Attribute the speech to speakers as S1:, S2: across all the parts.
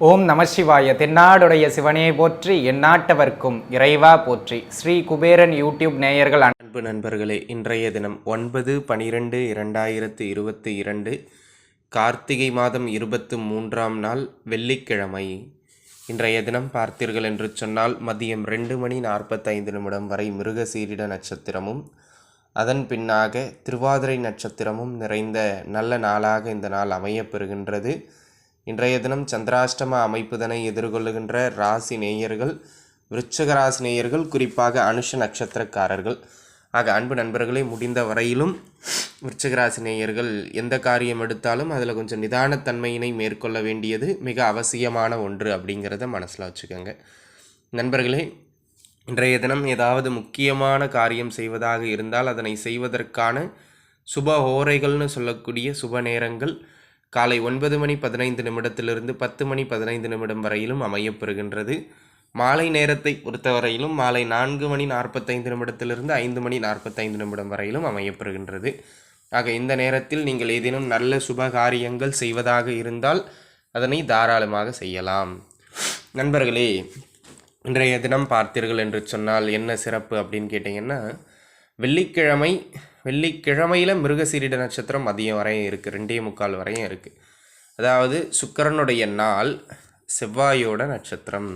S1: ஓம் நம சிவாய. தென்னாடுடைய சிவனே போற்றி, எந்நாட்டவர்க்கும் இறைவா போற்றி. ஸ்ரீ குபேரன் யூடியூப் நேயர்கள்
S2: அன்பு நண்பர்களே, இன்றைய தினம் 9/12/2022 கார்த்திகை மாதம் 23ஆம் நாள் வெள்ளிக்கிழமை. இன்றைய தினம் பார்த்தீர்கள் என்று சொன்னால் மதியம் 2:45 வரை மிருகசீரிட நட்சத்திரமும் அதன் பின்னாக திருவாதிரை நட்சத்திரமும் நிறைந்த நல்ல நாளாக இந்த நாள் அமையப்பெறுகின்றது. இன்றைய தினம் சந்திராஷ்டம அமைப்புதனை எதிர்கொள்ளுகின்ற ராசி நேயர்கள் விருச்சிக ராசி நேயர்கள், குறிப்பாக அனுஷ நட்சத்திரக்காரர்கள். ஆக அன்பு நண்பர்களே, முடிந்த வரையிலும் விருச்சிக ராசி நேயர்கள் எந்த காரியம் எடுத்தாலும் அதில் கொஞ்சம் நிதானத்தன்மையினை மேற்கொள்ள வேண்டியது மிக அவசியமான ஒன்று அப்படிங்கிறத மனசில் வச்சுக்கோங்க. நண்பர்களே, இன்றைய தினம் ஏதாவது முக்கியமான காரியம் செய்வதாக இருந்தால் அதனை செய்வதற்கான சுப ஹோரைகள்னு சொல்லக்கூடிய சுப நேரங்கள் காலை 9:15 10:15 வரையிலும் அமையப்பெறுகின்றது. மாலை நேரத்தை பொறுத்தவரையிலும் மாலை 4:45 5:45 வரையிலும் அமையப்பெறுகின்றது. ஆக இந்த நேரத்தில் நீங்கள் ஏதேனும் நல்ல சுப காரியங்கள் செய்வதாக இருந்தால் அதனை தாராளமாக செய்யலாம். நண்பர்களே, இன்றைய தினம் பார்த்தீர்கள் என்று சொன்னால் என்ன சிறப்பு அப்படின்னு கேட்டிங்கன்னா, வெள்ளிக்கிழமையில் மிருகசீரிட நட்சத்திரம் மதியம் வரையும் இருக்குது, 2:45 வரையும் இருக்குது. அதாவது சுக்கிரனுடைய நாள், செவ்வாயோட நட்சத்திரம்.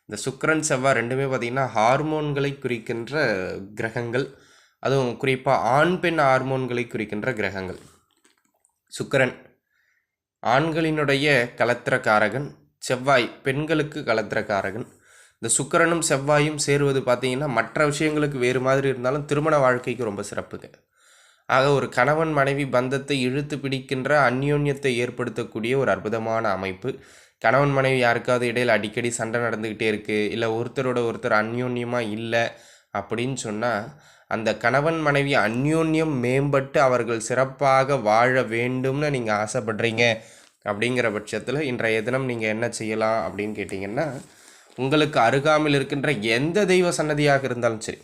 S2: இந்த சுக்கிரன் செவ்வாய் ரெண்டுமே பார்த்திங்கன்னா ஹார்மோன்களை குறிக்கின்ற கிரகங்கள், அதுவும் குறிப்பாக ஆண் பெண் ஹார்மோன்களை குறிக்கின்ற கிரகங்கள். சுக்கிரன் ஆண்களினுடைய கலத்திரக்காரகன், செவ்வாய் பெண்களுக்கு கலத்திரக்காரகன். இந்த சுக்கிரனும் செவ்வாயும் சேருவது பார்த்திங்கன்னா மற்ற விஷயங்களுக்கு வேறு மாதிரி இருந்தாலும் திருமண வாழ்க்கைக்கு ரொம்ப சிறப்புங்க. ஆக ஒரு கணவன் மனைவி பந்தத்தை இழுத்து பிடிக்கின்ற அந்யோன்யத்தை ஏற்படுத்தக்கூடிய ஒரு அற்புதமான அமைப்பு. கணவன் மனைவி யாருக்காவது இடையில் அடிக்கடி சண்டை நடந்துக்கிட்டே இருக்குது, இல்லை ஒருத்தரோட ஒருத்தர் அந்யோன்யமாக இல்லை அப்படின்னு சொன்னால், அந்த கணவன் மனைவி அந்யோன்யம் மேம்பட்டு அவர்கள் சிறப்பாக வாழ வேண்டும்னு நீங்கள் ஆசைப்படுறீங்க. அப்படிங்கிற பட்சத்தில் இன்றைய தினம் நீங்கள் என்ன செய்யலாம் அப்படின்னு கேட்டிங்கன்னா, உங்களுக்கு அருகாமையில் இருக்கின்ற எந்த தெய்வ சன்னதியாக இருந்தாலும் சரி,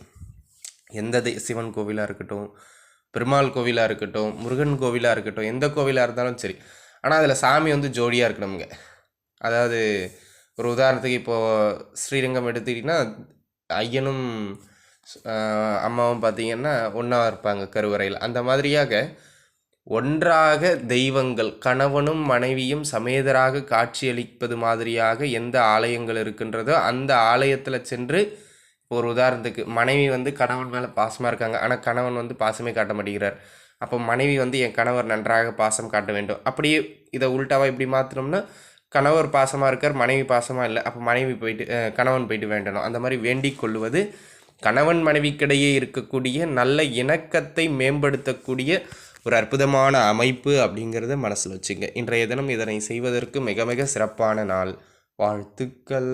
S2: எந்த சிவன் கோவிலாக இருக்கட்டும், பெருமாள் கோவிலாக இருக்கட்டும், முருகன் கோவிலாக இருக்கட்டும், எந்த கோவிலாக இருந்தாலும் சரி, ஆனால் அதில் சாமி ஜோடியாக இருக்கணுங்க. அதாவது ஒரு உதாரணத்துக்கு இப்போது ஸ்ரீரங்கம் எடுத்துக்கிட்டிங்கன்னா ஐயனும் அம்மாவும் பார்த்திங்கன்னா ஒன்றா இருப்பாங்க கருவறையில். அந்த மாதிரியாக ஒன்றாக தெய்வங்கள் கணவனும் மனைவியும் சமேதராக காட்சியளிப்பது மாதிரியாக எந்த ஆலயங்கள் இருக்கின்றதோ அந்த ஆலயத்தில் சென்று, ஒரு உதாரணத்துக்கு மனைவி கணவன் மேலே பாசமாக இருக்காங்க, ஆனால் கணவன் பாசமே காட்ட மாட்டேங்கிறார். அப்போ மனைவி என் கணவர் நன்றாக பாசம் காட்ட வேண்டும். அப்படியே இதை உள்டாவாக இப்படி மாற்றினோம்னா, கணவர் பாசமாக இருக்கார், மனைவி பாசமாக இல்லை, அப்போ கணவன் போயிட்டு வேண்டணும். அந்த மாதிரி வேண்டிக் கொள்வது கணவன் மனைவிக்கிடையே இருக்கக்கூடிய நல்ல இணக்கத்தை மேம்படுத்தக்கூடிய ஒரு அற்புதமான அமைப்பு அப்படிங்கிறத மனசில் வச்சுங்க. இன்றைய தினம் இதனை செய்வதற்கு மிக மிக சிறப்பான நாள். வாழ்த்துக்கள்.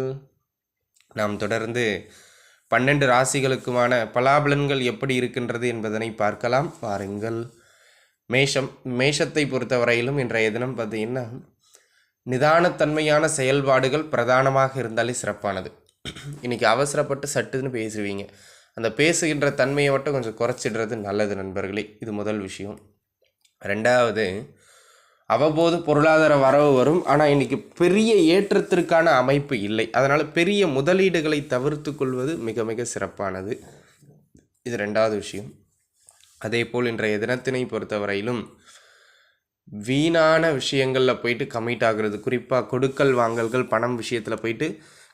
S2: நாம் தொடர்ந்து 12 ராசிகளுக்குமான பலாபலன்கள் எப்படி இருக்கின்றது என்பதனை பார்க்கலாம். வாருங்கள். மேஷத்தை பொறுத்தவரையிலும் இன்றைய தினம் பார்த்திங்கன்னா நிதானத்தன்மையான செயல்பாடுகள் பிரதானமாக இருந்தாலே சிறப்பானது. இன்றைக்கி அவசரப்பட்டு சட்டுன்னு பேசுவீங்க, அந்த பேசுகின்ற தன்மையை மட்டும் கொஞ்சம் குறைச்சிடுறது நல்லது நண்பர்களே. இது முதல் விஷயம். ரெண்டாவது, அவ்வப்போது பொருளாதார வரவு வரும், ஆனால் இன்றைக்கி பெரிய ஏற்றத்திற்கான அமைப்பு இல்லை. அதனால் பெரிய முதலீடுகளை தவிர்த்து கொள்வது மிக மிக சிறப்பானது. இது ரெண்டாவது விஷயம். அதே போல் இன்றைய தினத்தினை பொறுத்தவரையிலும் வீணான விஷயங்களில் போயிட்டு கமிட் ஆகிறது, குறிப்பாக கொடுக்கல் வாங்கல்கள் பணம் விஷயத்தில் போயிட்டு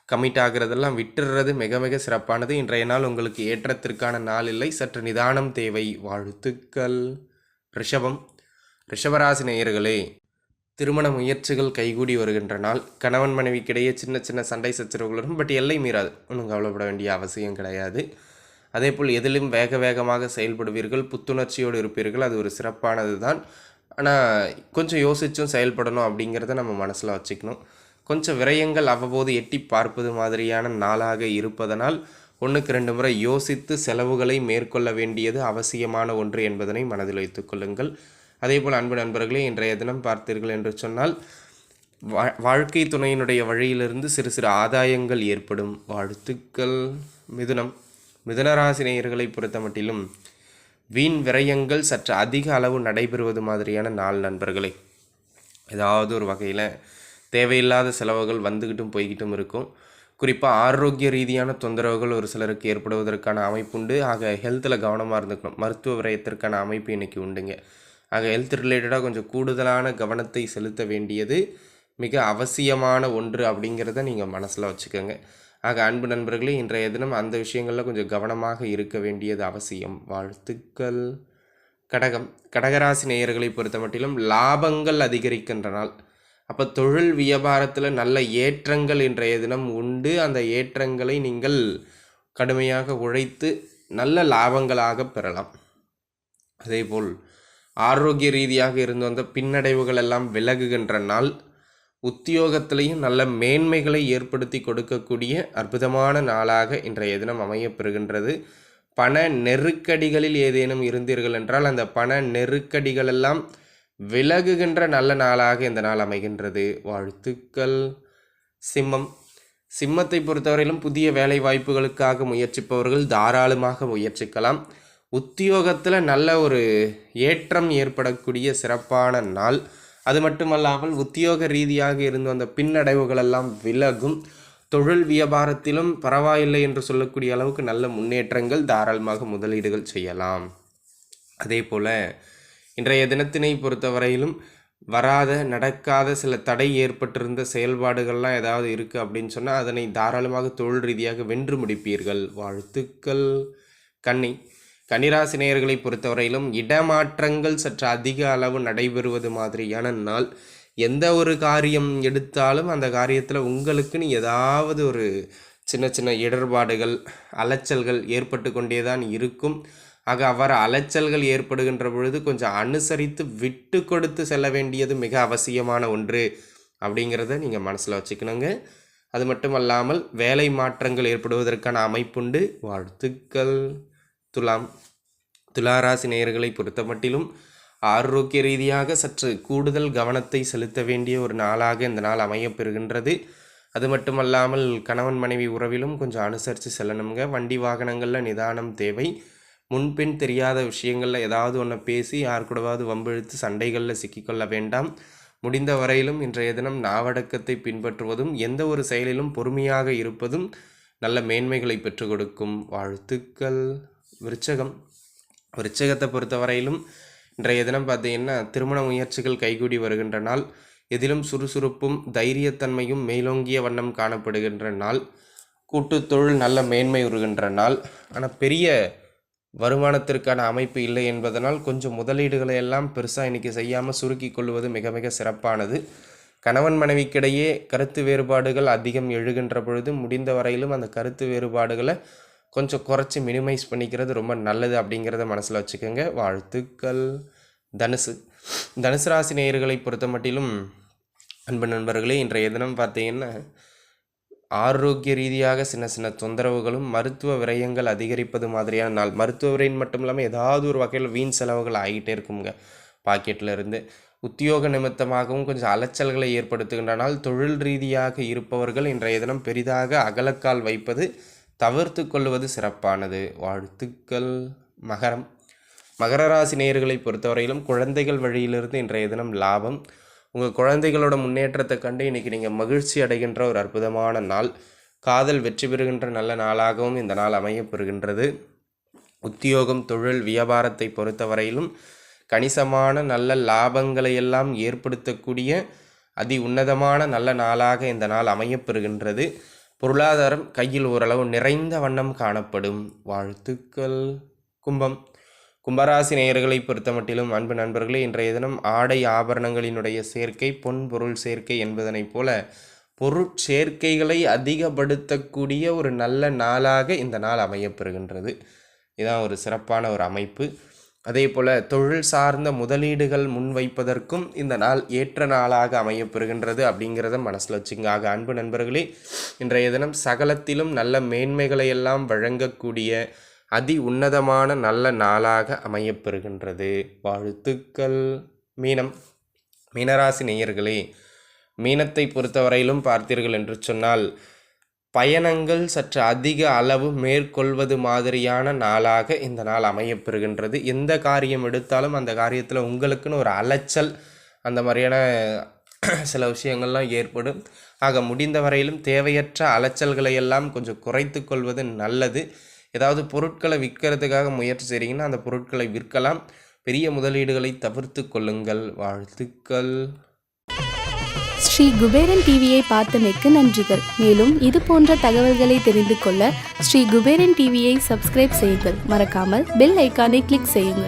S2: கமிட் ஆகிறதெல்லாம் விட்டுறது மிக மிக சிறப்பானது. இன்றைய நாள் உங்களுக்கு ஏற்றத்திற்கான நாள் இல்லை, சற்று நிதானம் தேவை. வாழ்த்துக்கள். ரிஷபராசி நேயர்களே, திருமண முயற்சிகள் கைகூடி வருகின்ற நாள். கணவன் மனைவிக்கிடையே சின்ன சின்ன சண்டை சச்சரவுகள் வரும், பட் எல்லை மீறாது, ஒன்றும் கவலைப்பட வேண்டிய அவசியம் கிடையாது. அதேபோல் எதிலும் வேகமாக செயல்படுவீர்கள், புத்துணர்ச்சியோடு இருப்பீர்கள், அது ஒரு சிறப்பானது தான். ஆனால் கொஞ்சம் யோசிச்சும் செயல்படணும் அப்படிங்கிறத நம்ம மனசில் வச்சுக்கணும். கொஞ்சம் விரயங்கள் அவ்வப்போது எட்டி பார்ப்பது மாதிரியான நாளாக இருப்பதனால் 1க்கு 2 முறை யோசித்து செலவுகளை மேற்கொள்ள வேண்டியது அவசியமான ஒன்று என்பதனை மனதில் வைத்துக் கொள்ளுங்கள். அதேபோல் அன்பு நண்பர்களே, இன்றைய தினம் பார்த்தீர்கள் என்று சொன்னால் வாழ்க்கை துணையினுடைய வழியிலிருந்து சிறு சிறு ஆதாயங்கள் ஏற்படும். வாழ்த்துக்கள். மிதுனராசி நேயர்களை பொறுத்த மட்டிலும் வீண் விரயங்கள் சற்று அதிக அளவு நடைபெறுவது மாதிரியான நாள் நண்பர்களே. ஏதாவது ஒரு வகையில் தேவையில்லாத செலவுகள் வந்துக்கிட்டும் போய்கிட்டும் இருக்கும். குறிப்பாக ஆரோக்கிய ரீதியான தொந்தரவுகள் ஒரு சிலருக்கு ஏற்படுவதற்கான அமைப்புண்டு. ஆக ஹெல்த்தில் கவனமாக இருந்துக்கணும். மருத்துவ விரயத்திற்கான அமைப்பு இன்றைக்கி உண்டுங்க. ஆக ஹெல்த் ரிலேட்டடாக கொஞ்சம் கூடுதலான கவனத்தை செலுத்த வேண்டியது மிக அவசியமான ஒன்று அப்படிங்கிறத நீங்கள் மனசில் வச்சுக்கோங்க. ஆக அன்பு நண்பர்களே, இன்றைய தினம் அந்த விஷயங்களில் கொஞ்சம் கவனமாக இருக்க வேண்டியது அவசியம். வாழ்த்துக்கள். கடகராசி நேயர்களை பொறுத்த மட்டிலும் லாபங்கள் அதிகரிக்கின்ற நாள். அப்போ தொழில் வியாபாரத்தில் நல்ல ஏற்றங்கள் இன்றைய தினம் உண்டு. அந்த ஏற்றங்களை நீங்கள் கடுமையாக உழைத்து நல்ல லாபங்களாக பெறலாம். அதேபோல் ஆரோக்கிய ரீதியாக இருந்து வந்த பின்னடைவுகள் எல்லாம் விலகுகின்ற நாள். உத்தியோகத்திலையும் நல்ல மேன்மைகளை ஏற்படுத்தி கொடுக்கக்கூடிய அற்புதமான நாளாக இன்றைய தினம் அமையப்பெறுகின்றது. பண நெருக்கடிகளில் ஏதேனும் இருந்தீர்கள் என்றால் அந்த பண நெருக்கடிகள் எல்லாம் விலகுகின்ற நல்ல நாளாக இந்த நாள் அமைகின்றது. வாழ்த்துக்கள். சிம்மத்தை பொறுத்தவரையிலும் புதிய வேலை வாய்ப்புகளுக்காக முயற்சிப்பவர்கள் தாராளமாக முயற்சிக்கலாம். உத்தியோகத்தில் நல்ல ஒரு ஏற்றம் ஏற்படக்கூடிய சிறப்பான நாள். அது மட்டுமல்லாமல் உத்தியோக ரீதியாக இருந்து வந்த பின்னடைவுகள் எல்லாம் விலகும். தொழில் வியாபாரத்திலும் பரவாயில்லை என்று சொல்லக்கூடிய அளவுக்கு நல்ல முன்னேற்றங்கள், தாராளமாக முதலீடுகள் செய்யலாம். அதே போல் இன்றைய தினத்தினை பொறுத்தவரையிலும் நடக்காத சில தடை ஏற்பட்டிருந்த செயல்பாடுகள்லாம் ஏதாவது இருக்குது அப்படின்னு சொன்னால் அதனை தாராளமாக தொழில் ரீதியாக வென்று முடிப்பீர்கள். வாழ்த்துக்கள். கன்னிராசி நேயர்களை பொறுத்தவரையிலும் இடமாற்றங்கள் சற்று அதிக அளவு நடைபெறுவது மாதிரியான நாள். எந்த ஒரு காரியம் எடுத்தாலும் அந்த காரியத்தில் உங்களுக்குன்னு ஏதாவது ஒரு சின்ன சின்ன இடர்பாடுகள், அலைச்சல்கள் ஏற்பட்டு கொண்டே தான் இருக்கும். ஆக அவ்வாறு அலைச்சல்கள் ஏற்படுகின்ற பொழுது கொஞ்சம் அனுசரித்து விட்டு கொடுத்து செல்ல வேண்டியது மிக அவசியமான ஒன்று அப்படிங்கிறத நீங்கள் மனசில் வச்சுக்கணுங்க. அது மட்டுமல்லாமல் வேலை மாற்றங்கள் ஏற்படுவதற்கான அமைப்புண்டு. வாழ்த்துக்கள். துளாராசி நேயர்களை பொறுத்த மட்டிலும் ஆரோக்கிய ரீதியாக சற்று கூடுதல் கவனத்தை செலுத்த வேண்டிய ஒரு நாளாக இந்த நாள் அமையப்பெறுகின்றது. அது மட்டுமல்லாமல் கணவன் மனைவி உறவிலும் கொஞ்சம் அனுசரித்து செல்லணுங்க. வண்டி வாகனங்களில் நிதானம் தேவை. முன்பின் தெரியாத விஷயங்களில் ஏதாவது ஒன்று பேசி யார் கூடவாவது வம்பிழுத்து சண்டைகளில் சிக்கிக்கொள்ள வேண்டாம். முடிந்த வரையிலும் இன்றைய தினம் நாவடக்கத்தை பின்பற்றுவதும் எந்த ஒரு செயலிலும் பொறுமையாக இருப்பதும் நல்ல மேன்மைகளை பெற்றுக் கொடுக்கும். வாழ்த்துக்கள். விருச்சகத்தை பொறுத்தவரையிலும் இன்றைய தினம் பார்த்தீங்கன்னா திருமண முயற்சிகள் கைகூடி வருகின்ற நாள். எதிலும் சுறுசுறுப்பும் தைரியத்தன்மையும் மேலோங்கிய வண்ணம் காணப்படுகின்ற நாள். கூட்டுத்தொழில் நல்ல மேன்மை உறுகின்ற நாள். ஆனால் பெரிய வருமானத்திற்கான அமைப்பு இல்லை என்பதனால் கொஞ்சம் முதலீடுகளை எல்லாம் பெருசாக இன்றைக்கி செய்யாமல் சுருக்கி கொள்வது மிக மிக சிறப்பானது. கணவன் மனைவிக்கிடையே கருத்து வேறுபாடுகள் அதிகம் எழுகின்ற பொழுது முடிந்த வரையிலும் அந்த கருத்து வேறுபாடுகளை கொஞ்சம் குறைச்சி மினிமைஸ் பண்ணிக்கிறது ரொம்ப நல்லது அப்படிங்கிறத மனசில் வச்சுக்கோங்க. வாழ்த்துக்கள். தனுசு ராசி நேயர்களை பொறுத்த மட்டிலும் அன்பு நண்பர்களே, இன்றைய தினம் பார்த்தீங்கன்னா ஆரோக்கிய ரீதியாக சின்ன சின்ன தொந்தரவுகளும் மருத்துவ விரயங்கள் அதிகரிப்பது மாதிரியான நாள். மருத்துவ விரயம் மட்டும் இல்லாமல் ஏதாவது ஒரு வகையில் வீண் செலவுகள் ஆகிட்டே இருக்குங்க பாக்கெட்டில் இருந்து. உத்தியோக நிமித்தமாகவும் கொஞ்சம் அலைச்சல்களை ஏற்படுத்துகின்ற நாள். தொழில் ரீதியாக இருப்பவர்கள் இன்றைய தினம் பெரிதாக அகலக்கால் வைப்பது தவிர்த்து கொள்வது சிறப்பானது. வாழ்த்துக்கள். மகர ராசி நேயர்களை பொறுத்தவரையிலும் குழந்தைகள் வழியிலிருந்து இன்றைய தினம் லாபம். உங்கள் குழந்தைகளோட முன்னேற்றத்தை கண்டு இன்றைக்கி நீங்கள் மகிழ்ச்சி அடைகின்ற ஒரு அற்புதமான நாள். காதல் வெற்றி பெறுகின்ற நல்ல நாளாகவும் இந்த நாள் அமையப்பெறுகின்றது. உத்தியோகம், தொழில், வியாபாரத்தை பொறுத்தவரையிலும் கணிசமான நல்ல லாபங்களை எல்லாம் ஏற்படுத்தக்கூடிய அதி உன்னதமான நல்ல நாளாக இந்த நாள் அமையப்பெறுகின்றது. பொருளாதாரம் கையில் ஓரளவு நிறைந்த வண்ணம் காணப்படும். வாழ்த்துக்கள். கும்பராசி நேயர்களை பொறுத்த மட்டிலும் அன்பு நண்பர்களே, இன்றைய தினம் ஆடை ஆபரணங்களினுடைய சேர்க்கை, பொன் பொருள் சேர்க்கை என்பதனைப் போல பொருட்சேர்க்கைகளை அதிகப்படுத்தக்கூடிய ஒரு நல்ல நாளாக இந்த நாள் அமையப்பெறுகின்றது. இதுதான் ஒரு சிறப்பான ஒரு அமைப்பு. அதே போல் தொழில் சார்ந்த முதலீடுகள் முன்வைப்பதற்கும் இந்த நாள் ஏற்ற நாளாக அமையப்பெறுகின்றது அப்படிங்கிறத மனசில் வச்சுங்க. ஆக அன்பு நண்பர்களே, இன்றைய தினம் சகலத்திலும் நல்ல மேன்மைகளை எல்லாம் வழங்கக்கூடிய அதி உன்னதமான நல்ல நாளாக அமையப்பெறுகின்றது. வாழ்த்துக்கள். மீனராசி நேயர்களே, மீனத்தை பொறுத்தவரையிலும் பார்த்தீர்கள் என்று சொன்னால் பயணங்கள் சற்று அதிக அளவு மேற்கொள்வது மாதிரியான நாளாக இந்த நாள் அமையப்பெறுகின்றது. எந்த காரியம் எடுத்தாலும் அந்த காரியத்தில் உங்களுக்குன்னு ஒரு அலைச்சல் அந்த மாதிரியான சில விஷயங்கள்லாம் ஏற்படும். ஆக முடிந்த வரையிலும் தேவையற்ற அலைச்சல்களை எல்லாம் கொஞ்சம் குறைத்து கொள்வது நல்லது. ஏதாவது பொருட்களை விற்கிறதுக்காக முயற்சி செய்கிறீங்கன்னா அந்த பொருட்களை விற்கலாம். பெரிய முதலீடுகளை தவிர்த்து கொள்ளுங்கள். வாழ்த்துக்கள்.
S3: ஸ்ரீ குபேரன் டிவியை பார்த்தமைக்கு நன்றிகள். மேலும் இது போன்ற தகவல்களை தெரிந்து கொள்ள ஸ்ரீ குபேரன் டிவியை சப்ஸ்கிரைப் செய்யுங்கள். மறக்காமல் பெல் ஐக்கானை கிளிக் செய்யுங்கள்.